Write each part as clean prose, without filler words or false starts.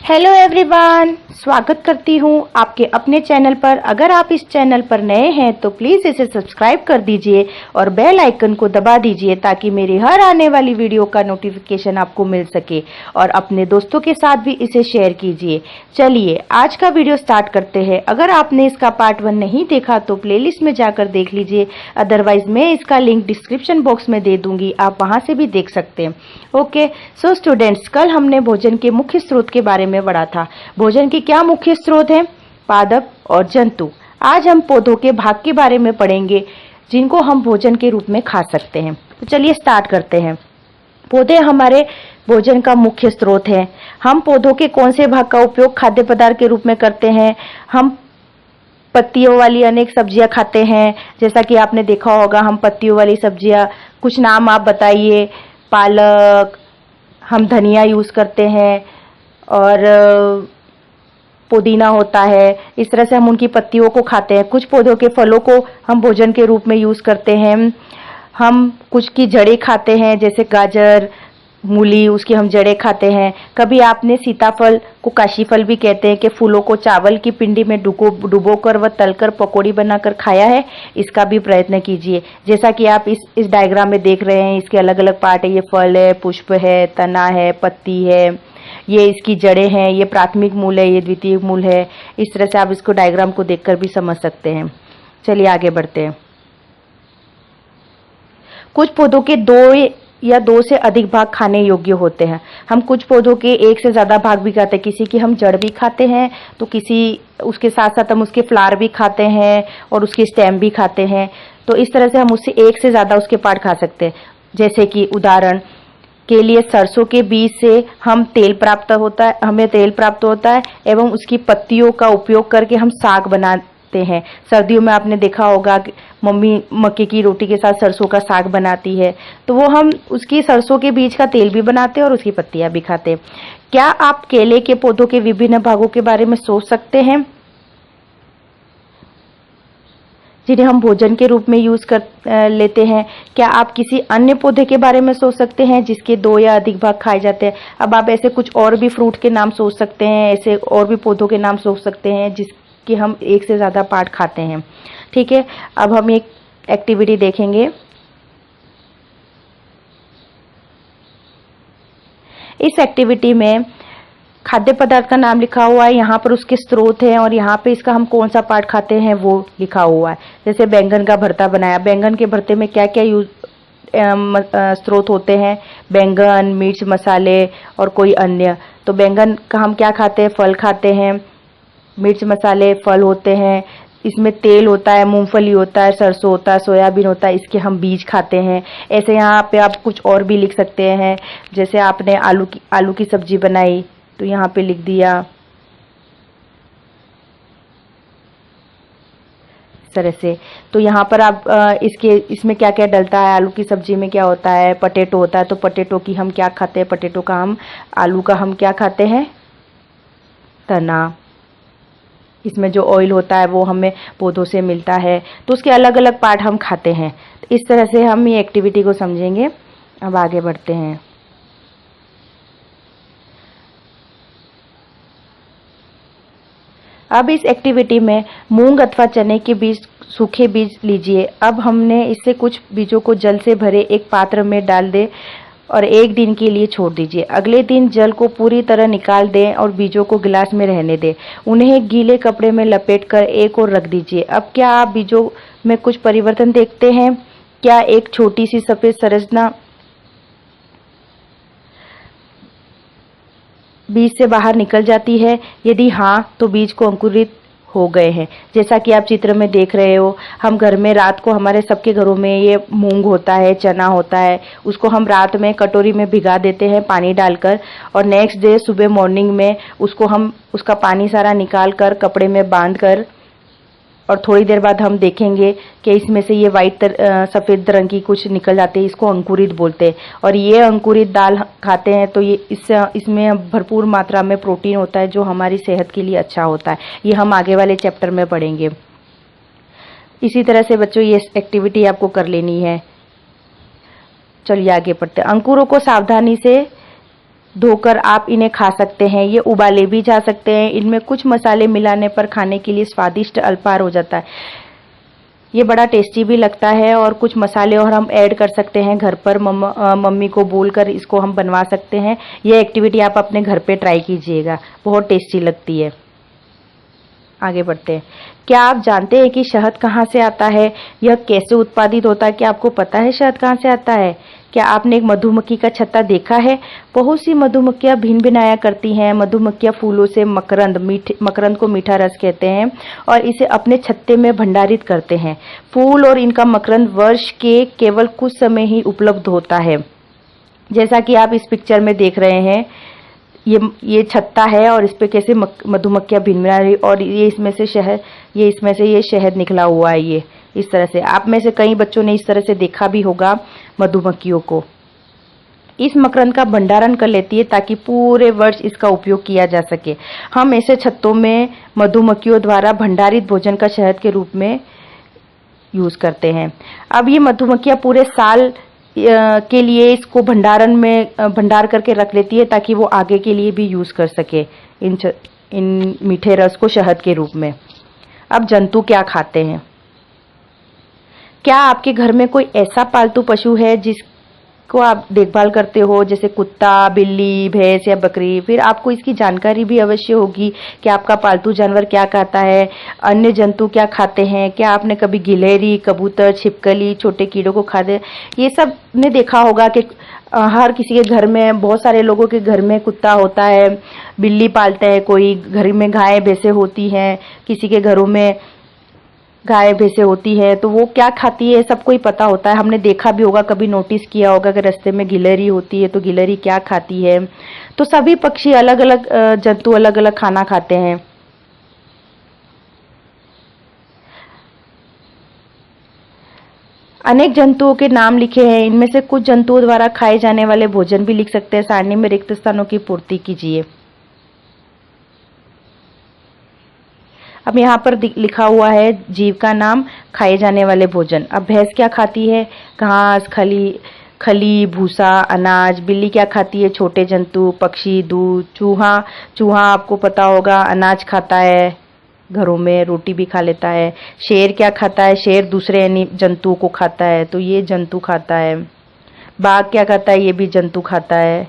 Hello everyone, स्वागत करती हूँ आपके अपने चैनल पर। अगर आप इस चैनल पर नए हैं तो प्लीज़ इसे सब्सक्राइब कर दीजिए और बेल आइकन को दबा दीजिए ताकि मेरी हर आने वाली वीडियो का नोटिफिकेशन आपको मिल सके और अपने दोस्तों के साथ भी इसे शेयर कीजिए। चलिए आज का वीडियो स्टार्ट करते हैं। अगर आपने इसका पार्ट 1 नहीं देखा तो प्लेलिस्ट में जाकर देख लीजिए, अदरवाइज मैं इसका लिंक डिस्क्रिप्शन बॉक्स में दे दूंगी, आप वहां से भी देख सकते हैं। ओके सो स्टूडेंट्स, कल हमने भोजन के मुख्य स्रोत के बारे में पढ़ा था। भोजन के क्या मुख्य स्रोत हैं? पादप और जंतु। आज हम पौधों के भाग के बारे में पढ़ेंगे जिनको हम भोजन के रूप में खा सकते हैं। तो चलिए स्टार्ट करते हैं। पौधे हमारे भोजन का मुख्य स्रोत हैं। हम पौधों के कौन से भाग का उपयोग खाद्य पदार्थ के रूप में करते हैं? हम पत्तियों वाली अनेक सब्जियां खाते हैं, जैसा कि आपने देखा होगा। हम पत्तियों वाली सब्जियां, कुछ नाम आप बताइए। पालक, हम धनिया यूज करते हैं और पुदीना होता है। इस तरह से हम उनकी पत्तियों को खाते हैं। कुछ पौधों के फलों को हम भोजन के रूप में यूज करते हैं। हम कुछ की जड़ें खाते हैं, जैसे गाजर, मूली, उसकी हम जड़ें खाते हैं। कभी आपने सीताफल को काशी फल भी कहते हैं कि फूलों को चावल की पिंडी में डुबोकर व तलकर पकौड़ी बनाकर खाया है? इसका भी प्रयत्न कीजिए। जैसा कि आप इस डायग्राम में देख रहे हैं, इसके अलग अलग पार्ट है। ये फल है, पुष्प है, तना है, पत्ती है, ये इसकी जड़ें हैं, ये प्राथमिक मूल है, ये द्वितीय मूल है। इस तरह से आप इसको डायग्राम को देखकर भी समझ सकते हैं। चलिए आगे बढ़ते हैं। कुछ पौधों के दो से अधिक भाग खाने योग्य होते हैं। हम कुछ पौधों के एक से ज्यादा भाग भी खाते हैं। किसी की हम जड़ भी खाते हैं, तो किसी उसके साथ साथ हम उसके फ्लावर भी खाते हैं और उसकी स्टेम भी खाते हैं। तो इस तरह से हम उससे एक से ज्यादा उसके पार्ट खा सकते हैं। जैसे कि उदाहरण के लिए सरसों के बीज से हमें तेल प्राप्त होता है एवं उसकी पत्तियों का उपयोग करके हम साग बनाते हैं। सर्दियों में आपने देखा होगा कि मम्मी मक्के की रोटी के साथ सरसों का साग बनाती है, तो वो हम उसकी सरसों के बीज का तेल भी बनाते हैं और उसकी पत्तियां भी खाते हैं। क्या आप केले के पौधों के विभिन्न भागों के बारे में सोच सकते हैं जिन्हें हम भोजन के रूप में यूज कर लेते हैं? क्या आप किसी अन्य पौधे के बारे में सोच सकते हैं जिसके 2 या अधिक भाग खाए जाते हैं? अब आप ऐसे कुछ और भी फ्रूट के नाम सोच सकते हैं, ऐसे और भी पौधों के नाम सोच सकते हैं जिसके हम एक से ज्यादा पार्ट खाते हैं। ठीक है, अब हम एक एक्टिविटी देखेंगे। इस एक्टिविटी में खाद्य पदार्थ का नाम लिखा हुआ है, यहाँ पर उसके स्रोत हैं और यहाँ पे इसका हम कौन सा पार्ट खाते हैं वो लिखा हुआ है। जैसे बैंगन का भरता बनाया। बैंगन के भरते में क्या क्या स्रोत होते हैं? बैंगन, मिर्च मसाले और कोई अन्य। तो बैंगन का हम क्या खाते हैं? फल खाते हैं। मिर्च मसाले फल होते हैं। इसमें तेल होता है, मूंगफली होता है, सरसों होता है, सोयाबीन होता है, इसके हम बीज खाते हैं। ऐसे यहाँ पे आप कुछ और भी लिख सकते हैं। जैसे आपने आलू की सब्जी बनाई तो यहाँ पे लिख दिया इस तरह से। तो यहाँ पर आप इसमें क्या क्या डलता है? आलू की सब्जी में क्या होता है? पटेटो होता है। तो पटेटो की हम क्या खाते हैं? आलू का हम क्या खाते हैं? तना। इसमें जो ऑयल होता है वो हमें पौधों से मिलता है, तो उसके अलग अलग पार्ट हम खाते हैं। इस तरह से हम ये एक्टिविटी को समझेंगे। अब आगे बढ़ते हैं। अब इस एक्टिविटी में मूंग अथवा चने के बीज, सूखे बीज लीजिए। अब हमने इससे कुछ बीजों को जल से भरे एक पात्र में डाल दें और 1 दिन के लिए छोड़ दीजिए। अगले दिन जल को पूरी तरह निकाल दें और बीजों को गिलास में रहने दें। उन्हें एक गीले कपड़े में लपेटकर एक ओर रख दीजिए। अब क्या आप बीजों में कुछ परिवर्तन देखते हैं? क्या एक छोटी सी सफेद संरचना बीज से बाहर निकल जाती है? यदि हाँ, तो बीज को अंकुरित हो गए हैं। जैसा कि आप चित्र में देख रहे हो, हम घर में रात को, हमारे सबके घरों में ये मूंग होता है, चना होता है, उसको हम रात में कटोरी में भिगा देते हैं पानी डालकर और नेक्स्ट डे सुबह मॉर्निंग में उसको हम उसका पानी सारा निकाल कर कपड़े में बांध कर और थोड़ी देर बाद हम देखेंगे कि इसमें से ये सफेद रंग की कुछ निकल जाती है। इसको अंकुरित बोलते हैं। और ये अंकुरित दाल खाते हैं तो ये इसमें भरपूर मात्रा में प्रोटीन होता है जो हमारी सेहत के लिए अच्छा होता है। ये हम आगे वाले चैप्टर में पढ़ेंगे। इसी तरह से बच्चों ये एक्टिविटी आपको कर लेनी है। चलिए आगे बढ़ते हैं। अंकुरों को सावधानी से धोकर आप इन्हें खा सकते हैं। ये उबाले भी जा सकते हैं। इनमें कुछ मसाले मिलाने पर खाने के लिए स्वादिष्ट अल्पाहार हो जाता है। ये बड़ा टेस्टी भी लगता है और कुछ मसाले और हम ऐड कर सकते हैं घर पर। मम्मी को बोलकर इसको हम बनवा सकते हैं। ये एक्टिविटी आप अपने घर पे ट्राई कीजिएगा, बहुत टेस्टी लगती है। आगे बढ़ते हैं। क्या आप जानते हैं कि शहद कहाँ से आता है, यह कैसे उत्पादित होता है? क्या आपको पता है शहद कहाँ से आता है? क्या आपने एक मधुमक्खी का छत्ता देखा है? बहुत सी मधुमक्खियां भिन भिनाया करती हैं। मधुमक्खियां फूलों से मकरंद को मीठा रस कहते हैं और इसे अपने छत्ते में भंडारित करते हैं। फूल और इनका मकरंद वर्ष के केवल कुछ समय ही उपलब्ध होता है। जैसा कि आप इस पिक्चर में देख रहे हैं, ये छत्ता है और इस पे कैसे मधुमक्खियां भिनभिना रही, और ये इसमें से ये शहद निकला हुआ है। ये इस तरह से आप में से कई बच्चों ने इस तरह से देखा भी होगा मधुमक्खियों को। इस मकरंद का भंडारण कर लेती है ताकि पूरे वर्ष इसका उपयोग किया जा सके। हम ऐसे छत्तों में मधुमक्खियों द्वारा भंडारित भोजन का शहद के रूप में यूज करते हैं। अब ये मधुमक्खियां पूरे साल के लिए इसको भंडार करके रख लेती है ताकि वो आगे के लिए भी यूज कर सके इन मीठे रस को शहद के रूप में। अब जंतु क्या खाते हैं? क्या आपके घर में कोई ऐसा पालतू पशु है जिसको आप देखभाल करते हो, जैसे कुत्ता, बिल्ली, भैंस या बकरी? फिर आपको इसकी जानकारी भी अवश्य होगी कि आपका पालतू जानवर क्या खाता है, अन्य जंतु क्या खाते हैं। क्या आपने कभी गिलहरी, कबूतर, छिपकली, छोटे कीड़ों को खाते? ये सब ने देखा होगा कि हर किसी के घर में, बहुत सारे लोगों के घर में कुत्ता होता है, बिल्ली पालते हैं, कोई घर में गाय भैंसे होती हैं, किसी के घरों में गाय भैंसे होती है। तो वो क्या खाती है सबको ही पता होता है। हमने देखा भी होगा, कभी नोटिस किया होगा कि रास्ते में गिलहरी होती है तो गिलहरी क्या खाती है। तो सभी पक्षी अलग अलग, जंतु अलग अलग खाना खाते हैं। अनेक जंतुओं के नाम लिखे हैं। इनमें से कुछ जंतुओं द्वारा खाए जाने वाले भोजन भी लिख सकते हैं। सारणी में रिक्त स्थानों की पूर्ति कीजिए। अब यहाँ पर लिखा हुआ है जीव का नाम, खाए जाने वाले भोजन। अब भैंस क्या खाती है? घास, खली, भूसा, अनाज। बिल्ली क्या खाती है? छोटे जंतु, पक्षी, दूध। चूहा आपको पता होगा अनाज खाता है, घरों में रोटी भी खा लेता है। शेर क्या खाता है? शेर दूसरे जंतुओं को खाता है, तो ये जंतु खाता है। बाघ क्या खाता है? ये भी जंतु खाता है।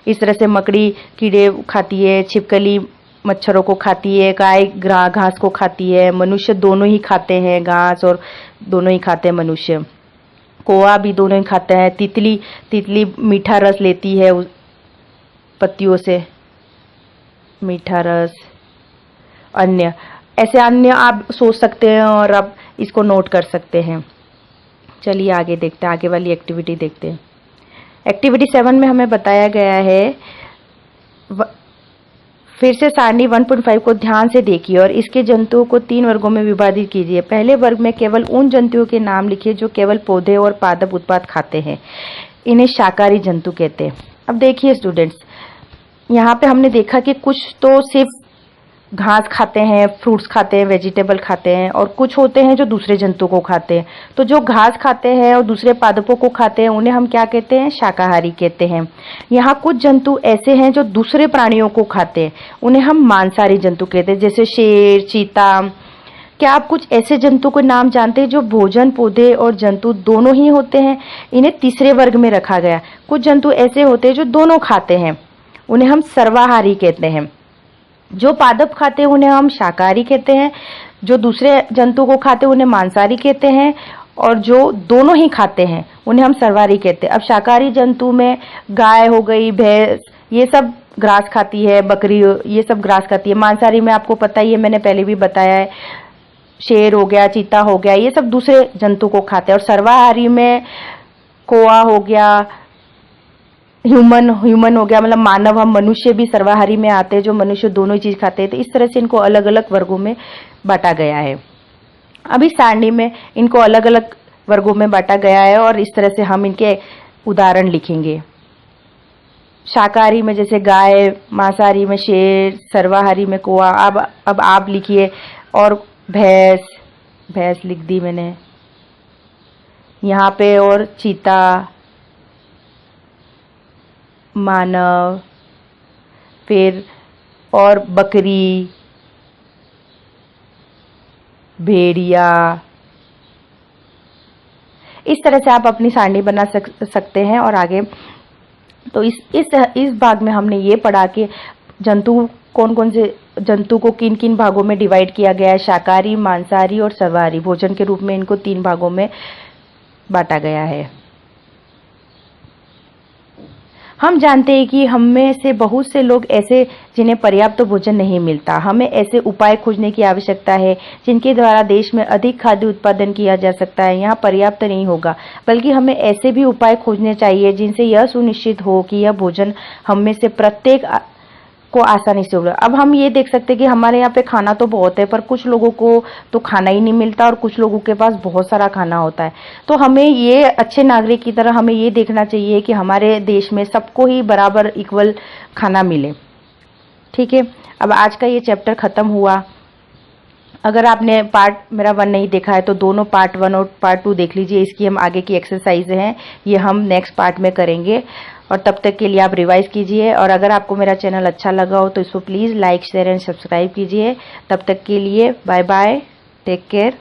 इस तरह से मकड़ी कीड़े खाती है, छिपकली मच्छरों को खाती है, गाय घास को खाती है। मनुष्य दोनों ही खाते हैं, घास और दोनों ही खाते हैं मनुष्य। कौवा भी दोनों ही खाता है। तितली मीठा रस लेती है पत्तियों से, मीठा रस। ऐसे अन्य आप सोच सकते हैं और आप इसको नोट कर सकते हैं। चलिए आगे देखते हैं, आगे वाली एक्टिविटी देखते हैं। एक्टिविटी 7 में हमें बताया गया है, फिर से सारणी 1.5 को ध्यान से देखिए और इसके जंतुओं को 3 वर्गों में विभाजित कीजिए। पहले वर्ग में केवल उन जंतुओं के नाम लिखिए जो केवल पौधे और पादप उत्पाद खाते हैं। इन्हें शाकाहारी जंतु कहते हैं। अब देखिए स्टूडेंट्स, यहाँ पे हमने देखा कि कुछ तो सिर्फ घास खाते हैं, फ्रूट्स खाते हैं, वेजिटेबल खाते हैं, और कुछ होते हैं जो दूसरे जंतु को खाते हैं। तो जो घास खाते हैं और दूसरे पादपों को खाते हैं उन्हें हम क्या कहते हैं? शाकाहारी कहते हैं। यहाँ कुछ जंतु ऐसे हैं जो दूसरे प्राणियों को खाते हैं, उन्हें हम मांसाहारी जंतु कहते हैं, जैसे शेर, चीता। क्या आप कुछ ऐसे जंतु के नाम जानते हैं जो भोजन पौधे और जंतु दोनों ही होते हैं? इन्हें तीसरे वर्ग में रखा गया। कुछ जंतु ऐसे होते हैं जो दोनों खाते हैं, उन्हें हम सर्वाहारी कहते हैं। जो पादप खाते हैं उन्हें हम शाकाहारी कहते हैं, जो दूसरे जंतु को खाते हैं उन्हें मांसाहारी कहते हैं, और जो दोनों ही खाते हैं उन्हें हम सर्वाहारी कहते हैं। अब शाकाहारी जंतु में गाय हो गई, भैंस, ये सब घास खाती है, बकरी ये सब घास खाती है। मांसाहारी में आपको पता ही है, मैंने पहले भी बताया है, शेर हो गया, चीता हो गया, ये सब दूसरे जंतु को खाते हैं। और सर्वाहारी में कौवा हो गया, ह्यूमन हो गया, मतलब मानव, हम मनुष्य भी सर्वाहारी में आते हैं, जो मनुष्य दोनों ही चीज खाते हैं। तो इस तरह से इनको अलग अलग वर्गों में बांटा गया है। अब इस सारणी में इनको अलग अलग वर्गों में बांटा गया है और इस तरह से हम इनके उदाहरण लिखेंगे। शाकाहारी में जैसे गाय, मांसाहारी में शेर, सर्वाहारी में कौवा। अब आप लिखिए। और भैंस लिख दी मैंने यहाँ पे, और चीता, मानव, फिर और बकरी, भेड़िया, इस तरह से आप अपनी सारणी बना सकते हैं। और आगे तो इस भाग में हमने ये पढ़ा कि जंतु कौन कौन से जंतु को किन किन भागों में डिवाइड किया गया है, शाकाहारी, मांसाहारी और सर्वाहारी भोजन के रूप में इनको 3 भागों में बांटा गया है। हम जानते हैं कि हम में से बहुत से लोग ऐसे जिन्हें पर्याप्त भोजन नहीं मिलता। हमें ऐसे उपाय खोजने की आवश्यकता है जिनके द्वारा देश में अधिक खाद्य उत्पादन किया जा सकता है। यहाँ पर्याप्त नहीं होगा, बल्कि हमें ऐसे भी उपाय खोजने चाहिए जिनसे यह सुनिश्चित हो कि यह भोजन हम में से प्रत्येक को आसानी से होगा। अब हम ये देख सकते हैं कि हमारे यहाँ पे खाना तो बहुत है, पर कुछ लोगों को तो खाना ही नहीं मिलता और कुछ लोगों के पास बहुत सारा खाना होता है। तो हमें ये अच्छे नागरिक की तरह हमें ये देखना चाहिए कि हमारे देश में सबको ही बराबर इक्वल खाना मिले। ठीक है, अब आज का ये चैप्टर खत्म हुआ। अगर आपने पार्ट मेरा 1 नहीं देखा है तो दोनों पार्ट 1 और पार्ट 2 देख लीजिए। इसकी हम आगे की एक्सरसाइज हैं ये हम नेक्स्ट पार्ट में करेंगे। और तब तक के लिए आप रिवाइज कीजिए। और अगर आपको मेरा चैनल अच्छा लगा हो तो इसको please like, share and subscribe कीजिए। तब तक के लिए बाय बाय, टेक केयर।